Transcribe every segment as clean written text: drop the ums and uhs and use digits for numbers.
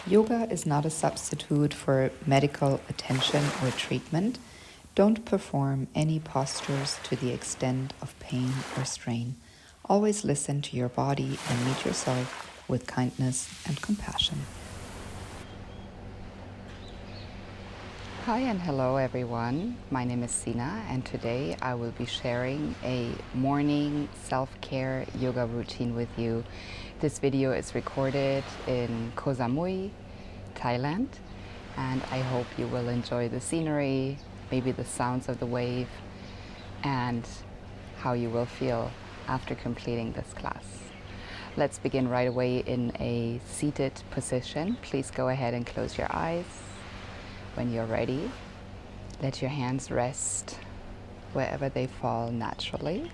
Yoga is not a substitute for medical attention or treatment. Don't perform any postures to the extent of pain or strain. Always listen to your body and meet yourself with kindness and compassion. Hi and hello everyone. My name is Sina and today I will be sharing a morning self-care yoga routine with you. This video is recorded in Koh Samui, Thailand, and I hope you will enjoy the scenery, maybe the sounds of the wave, and how you will feel after completing this class. Let's begin right away in a seated position. Please go ahead and close your eyes. When you're ready, let your hands rest wherever they fall naturally.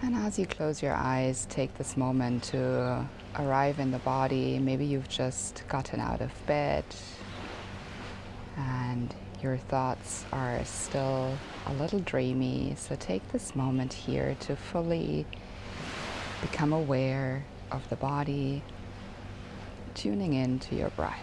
And as you close your eyes, take this moment to arrive in the body. Maybe you've just gotten out of bed and your thoughts are still a little dreamy. So take this moment here to fully become aware of the body, tuning in to your breath.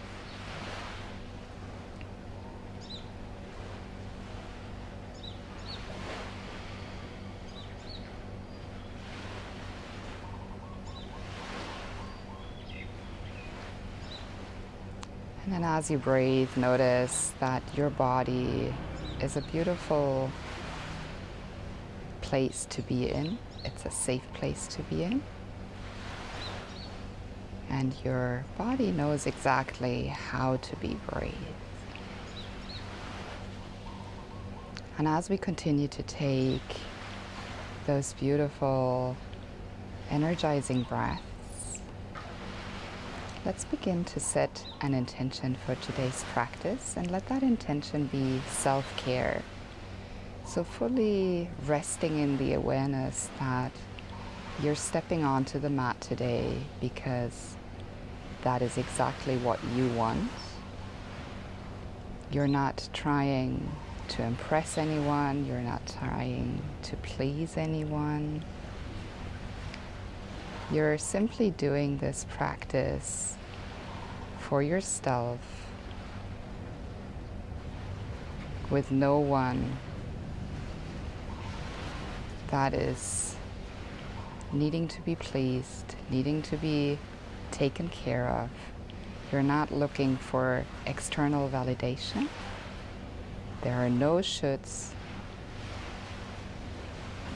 And then as you breathe, notice that your body is a beautiful place to be in. It's a safe place to be in. And your body knows exactly how to be brave. And as we continue to take those beautiful, energizing breaths, let's begin to set an intention for today's practice and let that intention be self-care. So fully resting in the awareness that you're stepping onto the mat today because that is exactly what you want. You're not trying to impress anyone. You're not trying to please anyone. You're simply doing this practice for yourself with no one that is needing to be pleased, needing to be taken care of. You're not looking for external validation. There are no shoulds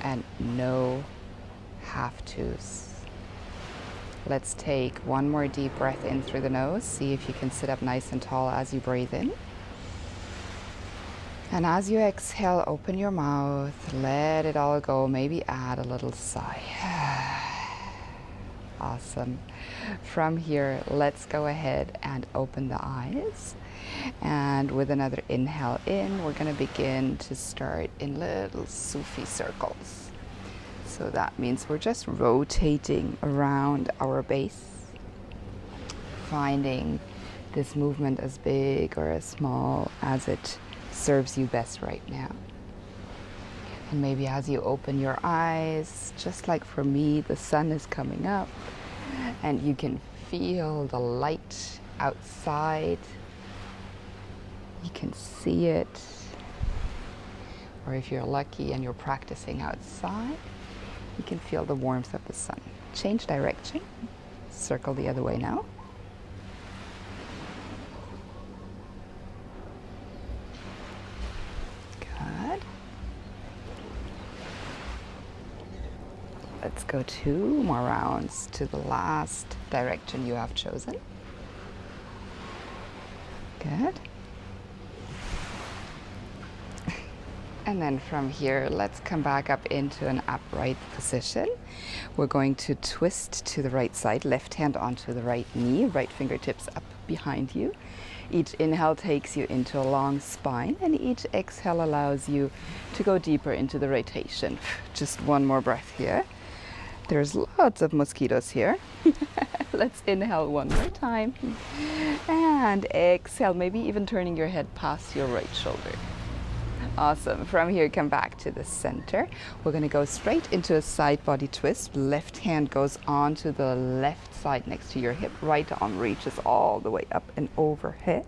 and no have-tos. Let's take one more deep breath in through the nose. See if you can sit up nice and tall as you breathe in. And as you exhale, open your mouth, let it all go. Maybe add a little sigh. Awesome. From here, let's go ahead and open the eyes. And with another inhale in, we're going to begin to start in little Sufi circles. So that means we're just rotating around our base, finding this movement as big or as small as it serves you best right now. And maybe as you open your eyes, just like for me, the sun is coming up and you can feel the light outside. You can see it. Or if you're lucky and you're practicing outside, you can feel the warmth of the sun. Change direction. Circle the other way now. Good. Let's go 2 more rounds to the last direction you have chosen. Good. And then from here, let's come back up into an upright position. We're going to twist to the right side, left hand onto the right knee, right fingertips up behind you. Each inhale takes you into a long spine, and each exhale allows you to go deeper into the rotation. Just one more breath here. There's lots of mosquitoes here. Let's inhale one more time. And exhale, maybe even turning your head past your right shoulder. Awesome. From here, come back to the center. We're going to go straight into a side body twist. Left hand goes onto the left side next to your hip. Right arm reaches all the way up and overhead.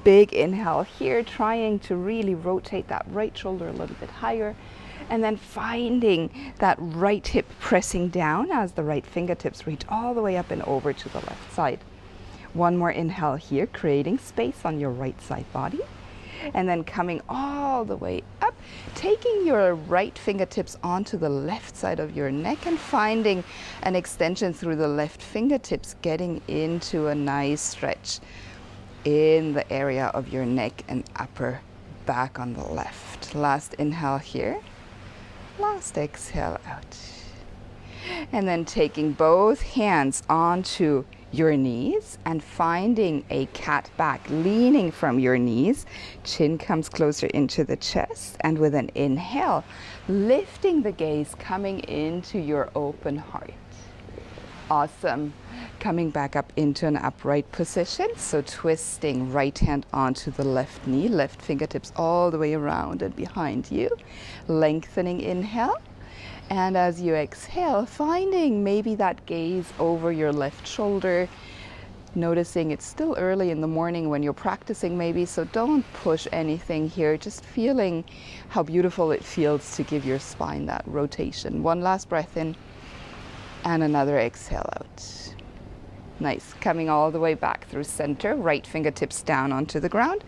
Big inhale here, trying to really rotate that right shoulder a little bit higher. And then finding that right hip pressing down as the right fingertips reach all the way up and over to the left side. One more inhale here, creating space on your right side body. And then coming all the way up, taking your right fingertips onto the left side of your neck and finding an extension through the left fingertips, getting into a nice stretch in the area of your neck and upper back on the left. Last inhale here, last exhale out. And then taking both hands onto your knees and finding a cat back, leaning from your knees. Chin comes closer into the chest, and with an inhale, lifting the gaze, coming into your open heart. Awesome. Coming back up into an upright position. So twisting right hand onto the left knee, left fingertips all the way around and behind you. Lengthening inhale. And as you exhale, finding maybe that gaze over your left shoulder, noticing it's still early in the morning when you're practicing maybe, so don't push anything here, just feeling how beautiful it feels to give your spine that rotation. One last breath in and another exhale out. Nice. Coming all the way back through center, right fingertips down onto the ground.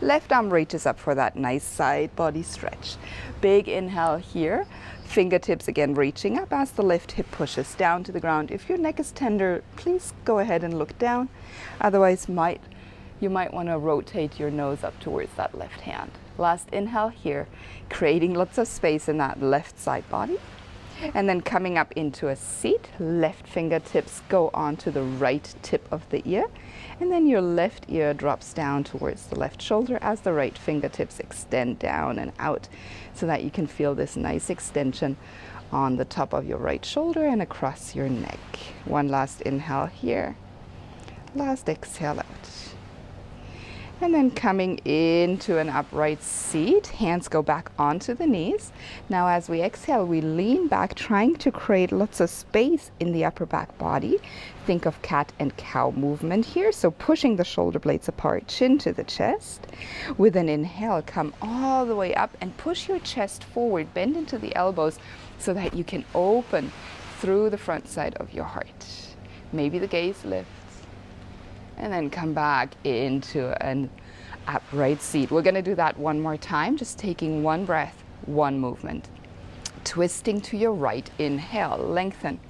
Left arm reaches up for that nice side body stretch. Big inhale here. Fingertips again reaching up as the left hip pushes down to the ground. If your neck is tender, please go ahead and look down. Otherwise, you might want to rotate your nose up towards that left hand. Last inhale here, creating lots of space in that left side body. And then coming up into a seat, left fingertips go onto the right tip of the ear. And then your left ear drops down towards the left shoulder as the right fingertips extend down and out so that you can feel this nice extension on the top of your right shoulder and across your neck. One last inhale here. Last exhale out. And then coming into an upright seat, hands go back onto the knees. Now as we exhale, we lean back, trying to create lots of space in the upper back body. Think of cat and cow movement here. So pushing the shoulder blades apart, chin to the chest. With an inhale, come all the way up and push your chest forward, bend into the elbows so that you can open through the front side of your heart. Maybe the gaze lifts. And then come back into an upright seat. We're going to do that one more time, just taking one breath, one movement. Twisting to your right, inhale, lengthen.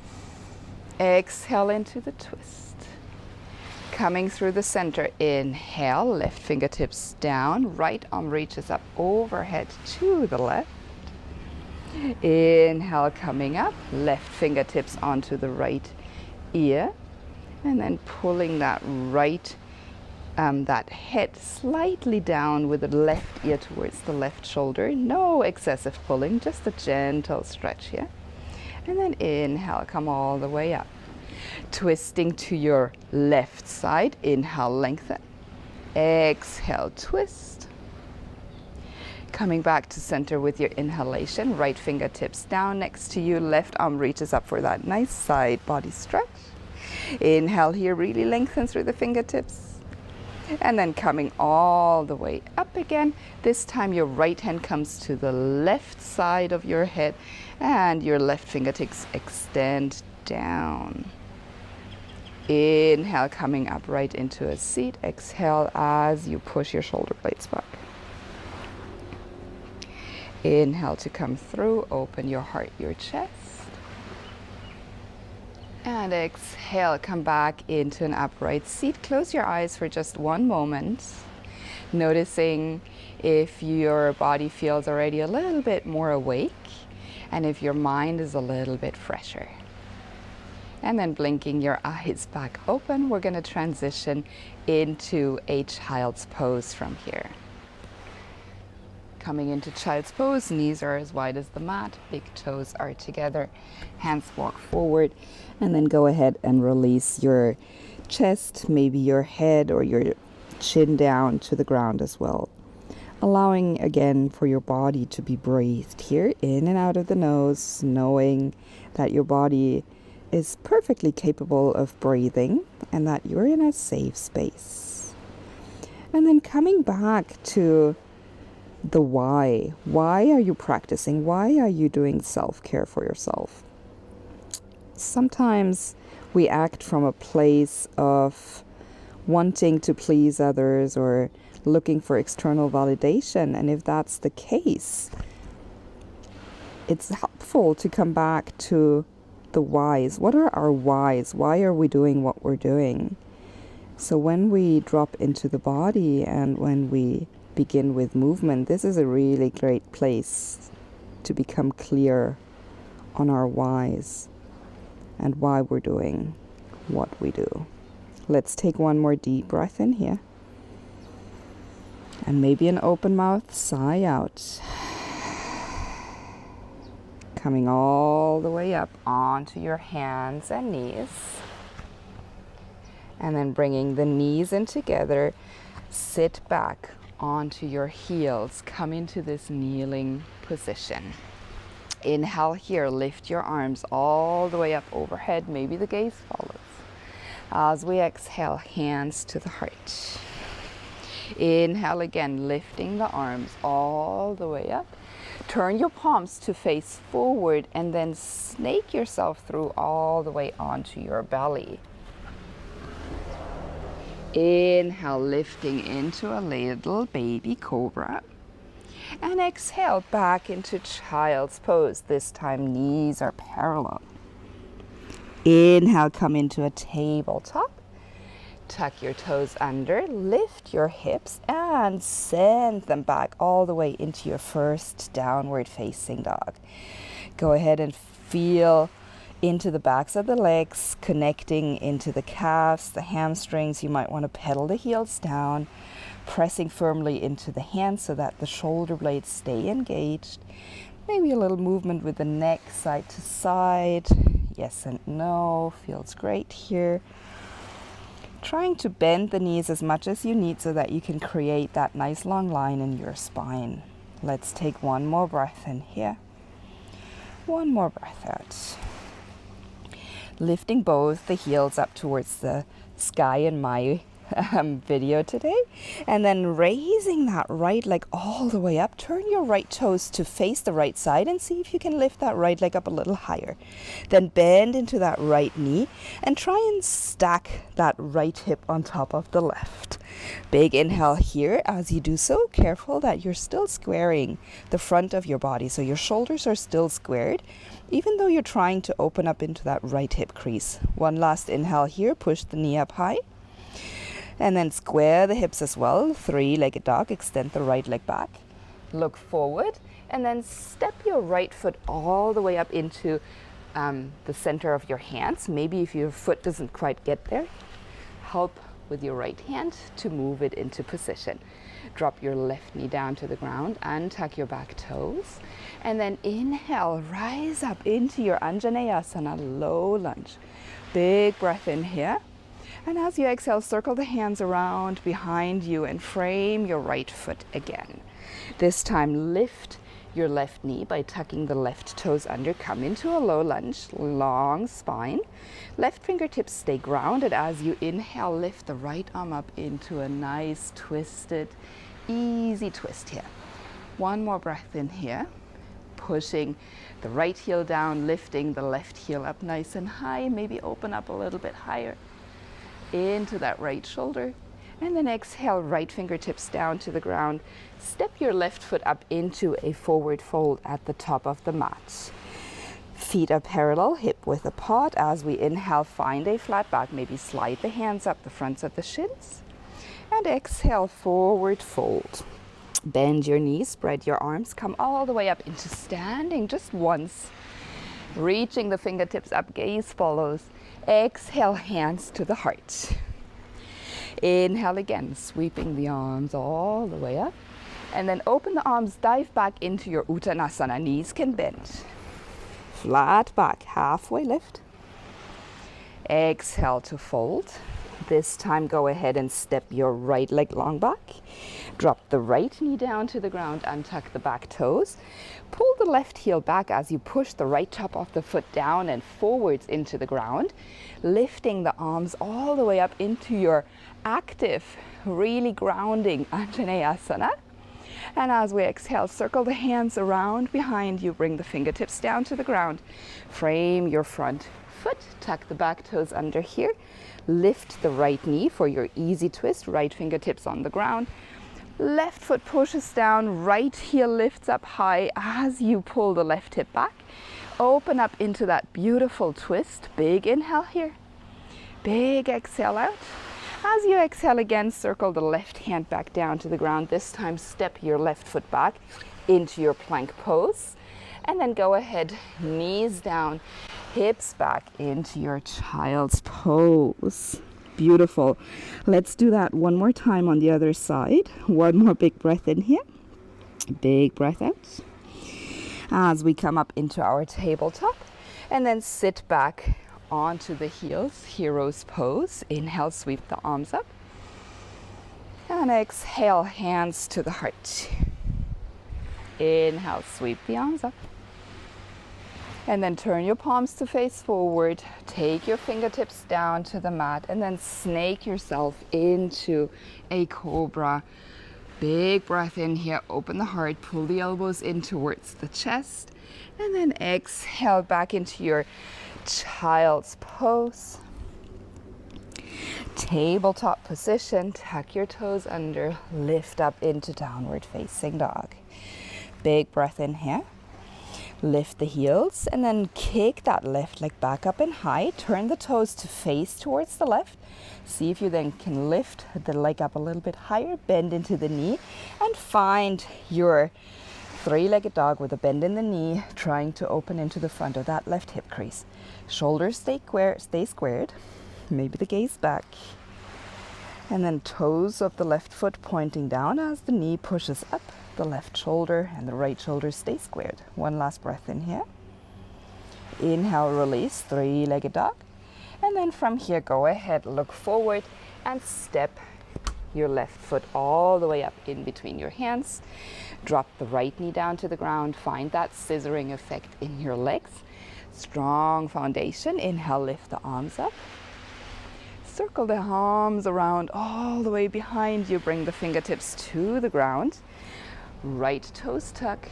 Exhale into the twist. Coming through the center, inhale, left fingertips down, right arm reaches up overhead to the left. Inhale, coming up, left fingertips onto the right ear. And then pulling that right, that head slightly down with the left ear towards the left shoulder. No excessive pulling, just a gentle stretch here. And then inhale, come all the way up. Twisting to your left side, inhale, lengthen. Exhale, twist. Coming back to center with your inhalation, right fingertips down next to you, left arm reaches up for that nice side body stretch. Inhale here, really lengthen through the fingertips. And then coming all the way up again. This time your right hand comes to the left side of your head and your left fingertips extend down. Inhale, coming up right into a seat. Exhale as you push your shoulder blades back. Inhale to come through, open your heart, your chest. And exhale, come back into an upright seat. Close your eyes for just one moment, noticing if your body feels already a little bit more awake and if your mind is a little bit fresher. And then blinking your eyes back open, we're going to transition into a child's pose from here. Coming into child's pose, knees are as wide as the mat, big toes are together, hands walk forward, and then go ahead and release your chest, maybe your head or your chin down to the ground as well. allowing again for your body to be breathed here in and out of the nose, knowing that your body is perfectly capable of breathing and that you're in a safe space. And then coming back to the why. Why are you practicing? Why are you doing self-care for yourself? Sometimes we act from a place of wanting to please others or looking for external validation. And if that's the case, it's helpful to come back to the whys. What are our whys? Why are we doing what we're doing? So when we drop into the body and when we begin with movement, this is a really great place to become clear on our whys and why we're doing what we do. Let's take one more deep breath in here. And maybe an open mouth sigh out. Coming all the way up onto your hands and knees. And then bringing the knees in together. Sit back onto your heels. Come into this kneeling position. Inhale here, lift your arms all the way up overhead. Maybe the gaze follows. As we exhale, hands to the heart. Inhale again, lifting the arms all the way up. Turn your palms to face forward and then snake yourself through all the way onto your belly. Inhale, lifting into a little baby cobra. And exhale back into child's pose. This time knees are parallel. Inhale, come into a tabletop. Tuck your toes under, lift your hips and send them back all the way into your first downward facing dog. Go ahead and feel into the backs of the legs, connecting into the calves, the hamstrings. You might want to pedal the heels down, pressing firmly into the hands so that the shoulder blades stay engaged. Maybe a little movement with the neck side to side. Yes and no, feels great here. Trying to bend the knees as much as you need so that you can create that nice long line in your spine. Let's take one more breath in here. One more breath out. Lifting both the heels up towards the sky in my video today, and then raising that right leg all the way up. Turn your right toes to face the right side and see if you can lift that right leg up a little higher. Then bend into that right knee and try and stack that right hip on top of the left. Big inhale here. As you do so, careful that you're still squaring the front of your body, so your shoulders are still squared even though you're trying to open up into that right hip crease. One last inhale here. Push the knee up high. And then square the hips as well. Three-legged dog. Extend the right leg back. Look forward. And then step your right foot all the way up into the center of your hands. Maybe if your foot doesn't quite get there, help with your right hand to move it into position. Drop your left knee down to the ground and tuck your back toes. And then inhale, rise up into your Anjaneyasana, low lunge. Big breath in here. And as you exhale, circle the hands around behind you and frame your right foot again. This time, lift your left knee by tucking the left toes under. Come into a low lunge, long spine. Left fingertips stay grounded. As you inhale, lift the right arm up into a nice twisted, easy twist here. One more breath in here. Pushing the right heel down, lifting the left heel up nice and high. Maybe open up a little bit higher into that right shoulder. And then exhale, right fingertips down to the ground. Step your left foot up into a forward fold at the top of the mat. Feet are parallel, hip width apart. As we inhale, find a flat back. Maybe slide the hands up the fronts of the shins. And exhale, forward fold. Bend your knees, spread your arms, come all the way up into standing just once. Reaching the fingertips up, gaze follows. Exhale, hands to the heart. Inhale again, sweeping the arms all the way up. And then open the arms, dive back into your Uttanasana. Knees can bend. Flat back, halfway lift. Exhale to fold. This time go ahead and step your right leg long back. Drop the right knee down to the ground, untuck the back toes. Pull the left heel back as you push the right top of the foot down and forwards into the ground, lifting the arms all the way up into your active, really grounding Anjaneyasana. And as we exhale, circle the hands around behind you, bring the fingertips down to the ground, frame your front foot, tuck the back toes under here, lift the right knee for your easy twist, right fingertips on the ground, left foot pushes down, right heel lifts up high as you pull the left hip back, open up into that beautiful twist, big inhale here, big exhale out. As you exhale again, circle the left hand back down to the ground. This time step your left foot back into your plank pose. And then go ahead, knees down, hips back into your child's pose. Beautiful. Let's do that one more time on the other side. One more big breath in here. Big breath out. As we come up into our tabletop. And then sit back onto the heels, hero's pose. Inhale, sweep the arms up. And exhale, hands to the heart. Inhale, sweep the arms up. And then turn your palms to face forward. Take your fingertips down to the mat and then snake yourself into a cobra. Big breath in here, open the heart, pull the elbows in towards the chest. And then exhale back into your child's pose. Tabletop position, tuck your toes under, lift up into downward facing dog. Big breath in here. Lift the heels and then kick that left leg back up and high. Turn the toes to face towards the left. See if you then can lift the leg up a little bit higher, bend into the knee, and find your three-legged dog with a bend in the knee, trying to open into the front of that left hip crease. Shoulders stay squared, maybe the gaze back. And then toes of the left foot pointing down as the knee pushes up. The left shoulder and the right shoulder stay squared. One last breath in here. Inhale, release, three-legged dog. And then from here, go ahead, look forward and step your left foot all the way up in between your hands. Drop the right knee down to the ground. Find that scissoring effect in your legs. Strong foundation. Inhale, lift the arms up. Circle the arms around all the way behind you. Bring the fingertips to the ground. Right toes tuck,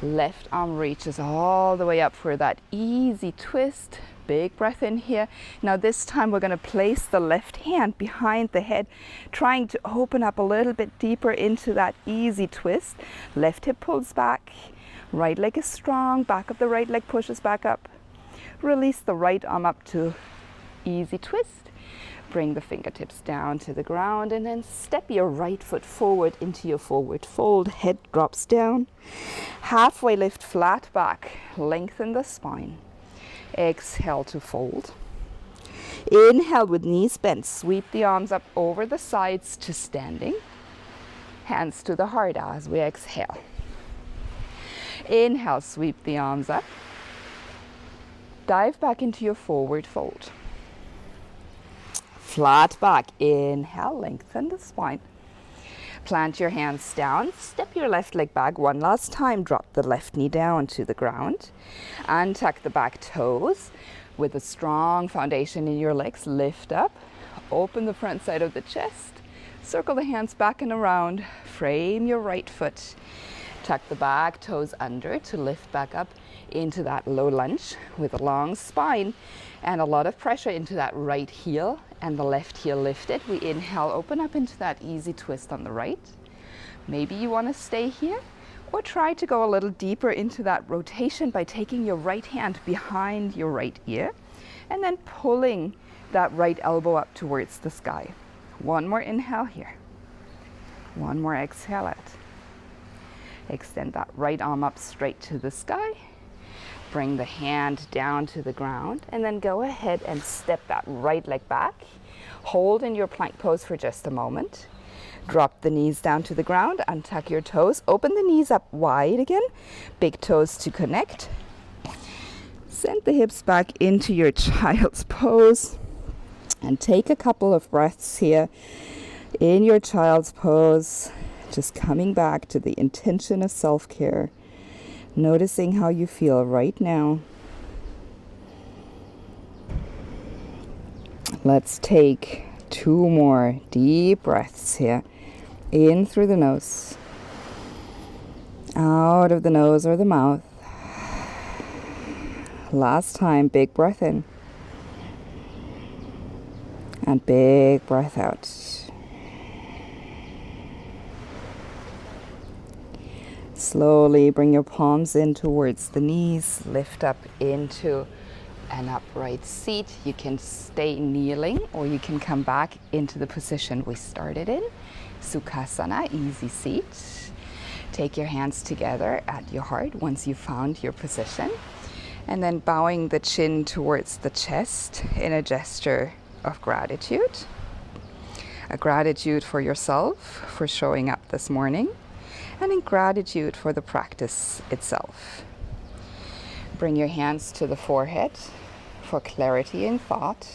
left arm reaches all the way up for that easy twist. Big breath in here. Now this time we're going to place the left hand behind the head, trying to open up a little bit deeper into that easy twist. Left hip pulls back, right leg is strong, back of the right leg pushes back up. Release the right arm up to easy twist. Bring the fingertips down to the ground and then step your right foot forward into your forward fold. Head drops down. Halfway lift, flat back. Lengthen the spine. Exhale to fold. Inhale with knees bent. Sweep the arms up over the sides to standing. Hands to the heart as we exhale. Inhale, sweep the arms up. Dive back into your forward fold. Flat back. Inhale, lengthen the spine. Plant your hands down. Step your left leg back one last time. Drop the left knee down to the ground. Untuck the back toes. With a strong foundation in your legs, lift up. Open the front side of the chest. Circle the hands back and around. Frame your right foot. Tuck the back toes under to lift back up into that low lunge with a long spine and a lot of pressure into that right heel and the left heel lifted. We inhale, open up into that easy twist on the right. Maybe you want to stay here or try to go a little deeper into that rotation by taking your right hand behind your right ear and then pulling that right elbow up towards the sky. One more inhale here. One more exhale out. Extend that right arm up straight to the sky. Bring the hand down to the ground and then go ahead and step that right leg back. Hold in your plank pose for just a moment. Drop the knees down to the ground, untuck your toes, open the knees up wide again, big toes to connect. Send the hips back into your child's pose. And take a couple of breaths here in your child's pose, just coming back to the intention of self-care, noticing how you feel right now. Let's take 2 more deep breaths here. In through the nose, out of the nose or the mouth. Last time, big breath in. And big breath out. Slowly bring your palms in towards the knees. Lift up into an upright seat. You can stay kneeling or you can come back into the position we started in. Sukhasana, easy seat. Take your hands together at your heart once you've found your position. And then bowing the chin towards the chest in a gesture of gratitude. A gratitude for yourself for showing up this morning, and in gratitude for the practice itself. Bring your hands to the forehead for clarity in thought.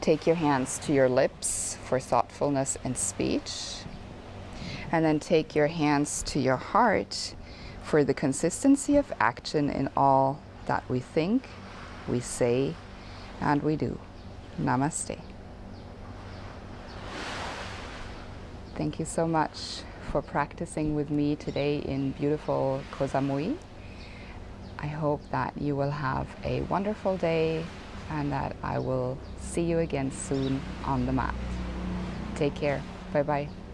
Take your hands to your lips for thoughtfulness in speech. And then take your hands to your heart for the consistency of action in all that we think, we say, and we do. Namaste. Thank you so much for practicing with me today in beautiful Koh Samui. I hope that you will have a wonderful day and that I will see you again soon on the mat. Take care. Bye-bye.